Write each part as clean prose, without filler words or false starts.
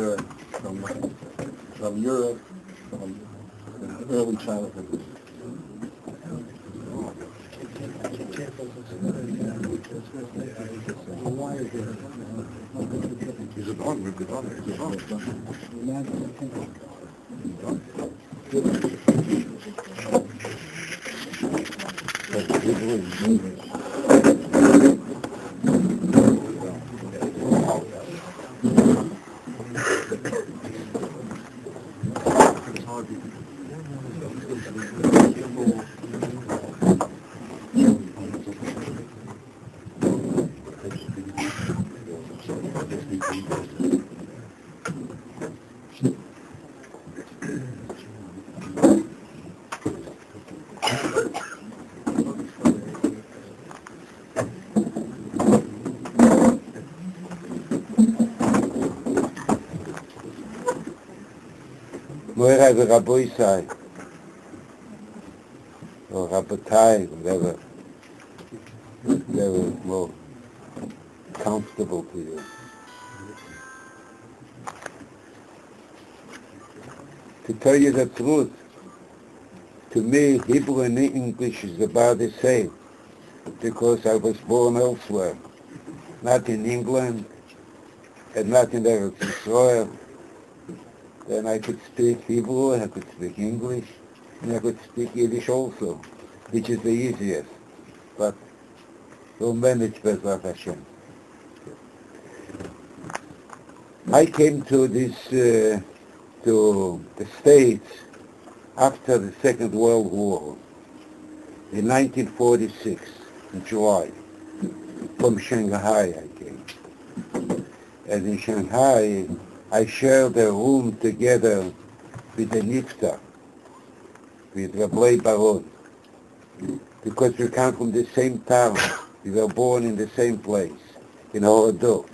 from Europe, from early childhood. He's a dog, he's a dog, he's a dog. Where the Rabbi say, or Rabbatai, whatever, they were more comfortable to you. To tell you the truth, to me, Hebrew and English is about the same, because I was born elsewhere, not in England, and not in Eretz Yisrael. Then I could speak Hebrew, I could speak English, and I could speak Yiddish also, which is the easiest. But we'll manage Bezrat Hashem. I came to to the States after the Second World War in 1946, in July. From Shanghai I came. And in Shanghai, I shared a room together with the niftar, with Rabbi Baron, because we come from the same town. We were born in the same place, in HoRav.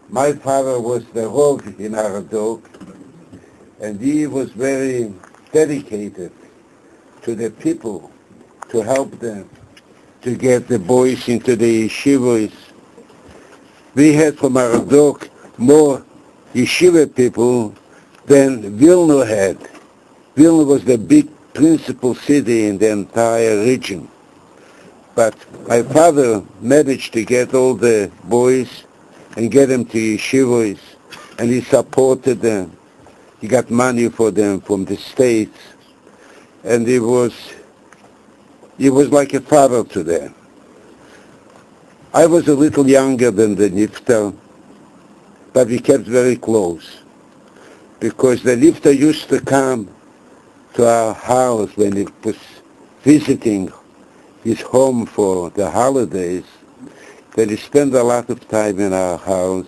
My father was the Rav in HoRav, and he was very dedicated to the people, to help them, to get the boys into the yeshivas. We had from HoRav more yeshiva people than Vilna had. Vilna was the big principal city in the entire region. But my father managed to get all the boys and get them to yeshivas, and he supported them. He got money for them from the States, and he was like a father to them. I was a little younger than the niftar, but we kept very close, because the niftar used to come to our house when he was visiting his home for the holidays. Then he spent a lot of time in our house,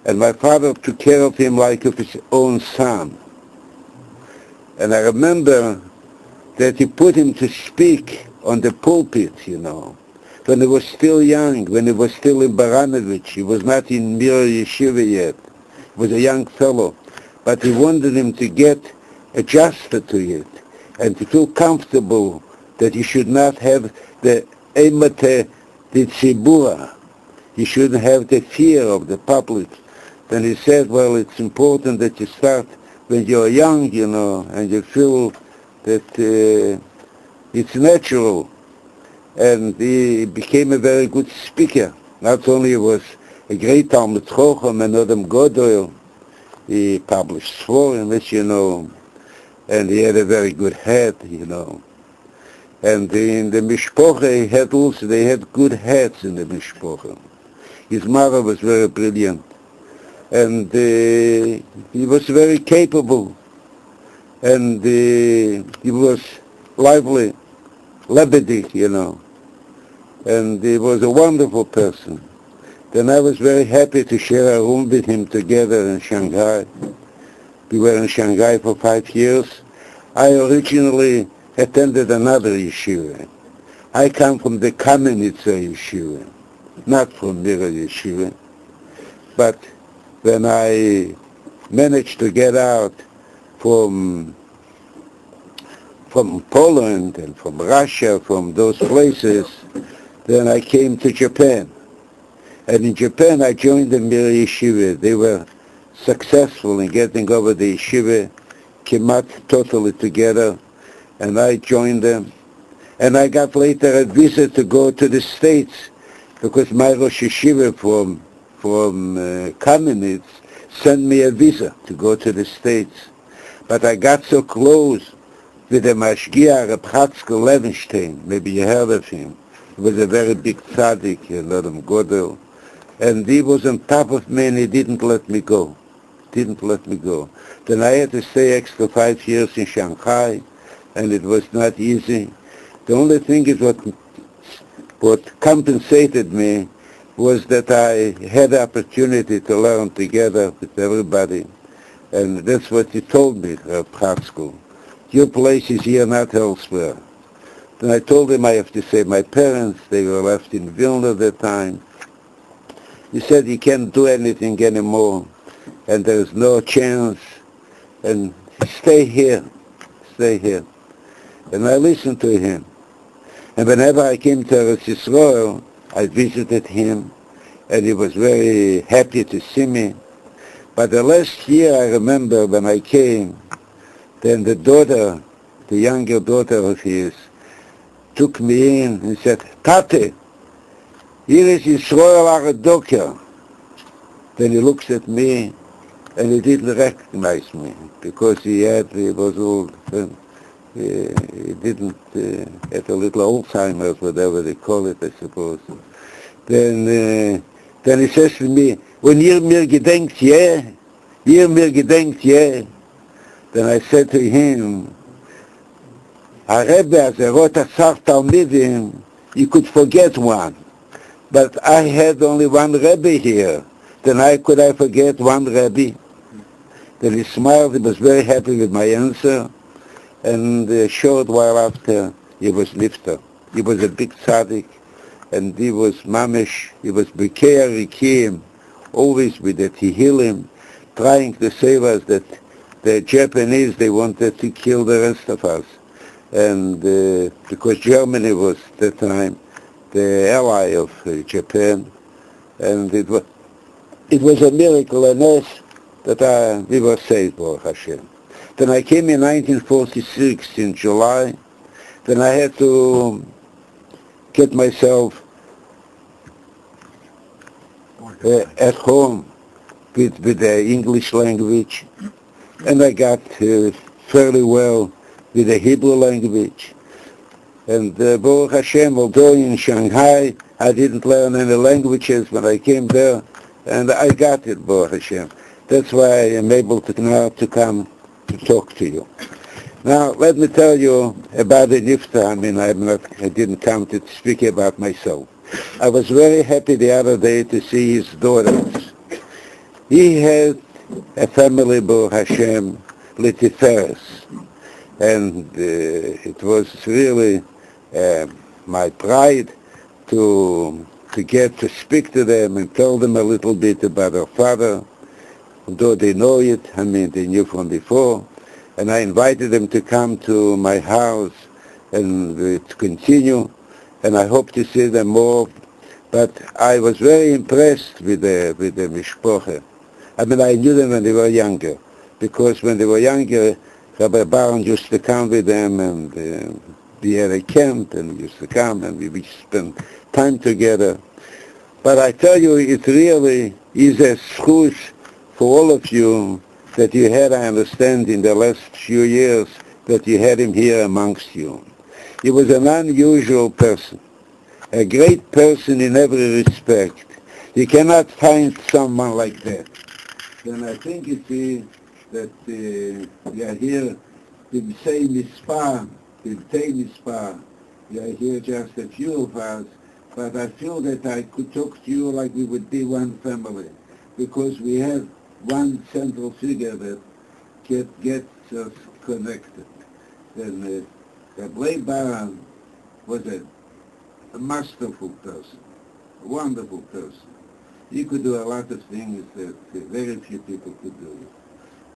and my father took care of him like of his own son. And I remember that he put him to speak on the pulpit, when he was still young, when he was still in Baranovich. He was not in Mir Yeshiva yet. He was a young fellow. But he wanted him to get adjusted to it and to feel comfortable that he should not have the emate the tzibura. He shouldn't have the fear of the public. Then he said, well, it's important that you start when you're young, and you feel that it's natural. And he became a very good speaker. Not only was a great Talmud Chochem and Adam Godel, he published Sforim, as you know, and he had a very good head, And in the Mishpoche, they had good heads in the Mishpoche. His mother was very brilliant, and he was very capable, and he was lively, lebedik, and he was a wonderful person. Then I was very happy to share a room with him together in Shanghai. We were in Shanghai for 5 years. I originally attended another yeshiva. I come from the Kamenitzer yeshiva, not from Mira yeshiva. But when I managed to get out from Poland and from Russia, from those places, then I came to Japan. And in Japan I joined the Mira yeshiva. They were successful in getting over the yeshiva, kemat totally together, and I joined them. And I got later a visa to go to the States, because my Rosh Yeshiva from Kamenitz sent me a visa to go to the States. But I got so close with the Mashgiach, Reb Chatzkel Levenstein. Maybe you heard of him. He was a very big tzaddik, a lot of Godel. And he was on top of me, and he didn't let me go. Then I had to stay extra 5 years in Shanghai, and it was not easy. The only thing is what compensated me was that I had the opportunity to learn together with everybody. And that's what he told me, Reb Chatzkel. Your place is here, not elsewhere. Then I told him I have to save my parents. They were left in Vilna at that time. He said he can't do anything anymore, and there's no chance, and stay here. And I listened to him. And whenever I came to HoRav Yisroel, I visited him, and he was very happy to see me. But the last year I remember when I came, then the younger daughter of his, took me in and said, Tate, here is Yisroel Aradoker. Then he looks at me, and he didn't recognize me, because he was old. He didn't have a little Alzheimer's, whatever they call it, I suppose. Then he says to me, when ihr mir gedenkt, yeah? Then I said to him, a Rebbe, as a wrote a Talmidim, you could forget one. But I had only one Rebbe here. Then could I forget one Rebbe? Then he smiled, he was very happy with my answer. And a short while after, he was niftar. He was a big tzaddik, and he was mamish, he was B'kei Arikim, always with the Tehillim, trying to save us that the Japanese, they wanted to kill the rest of us. And because Germany was, at that time, the ally of Japan, and it was a miracle, a ness, that we were saved, Baruch Hashem. Then I came in 1946 in July. Then I had to get myself at home with the English language, and I got fairly well with the Hebrew language. And Baruch Hashem, although in Shanghai I didn't learn any languages, when I came there, and I got it, Baruch Hashem. That's why I am able to now to come to talk to you. Now, let me tell you about the niftar. I mean, I didn't come to speak about myself. I was very happy the other day to see his daughters. He had a family, Baruch Hashem, Litiferes. And it was really my pride to get to speak to them and tell them a little bit about their father. Although they know it, I mean, they knew from before. And I invited them to come to my house and to continue. And I hope to see them more. But I was very impressed with the mishpoche. I mean, I knew them when they were younger. Because when they were younger, Rabbi Baron used to come with them, and we had a camp, and we used to come, and we spent time together. But I tell you, it really is a zchut for all of you that you had, I understand, in the last few years, that you had him here amongst you. He was an unusual person, a great person in every respect. You cannot find someone like that. Then I think it is that we are here to say mispah, to take mispah. We are here just a few of us, but I feel that I could talk to you like we would be one family, because we have one central figure that gets us connected. And Rabbi Baron was a masterful person, a wonderful person. He could do a lot of things that very few people could do.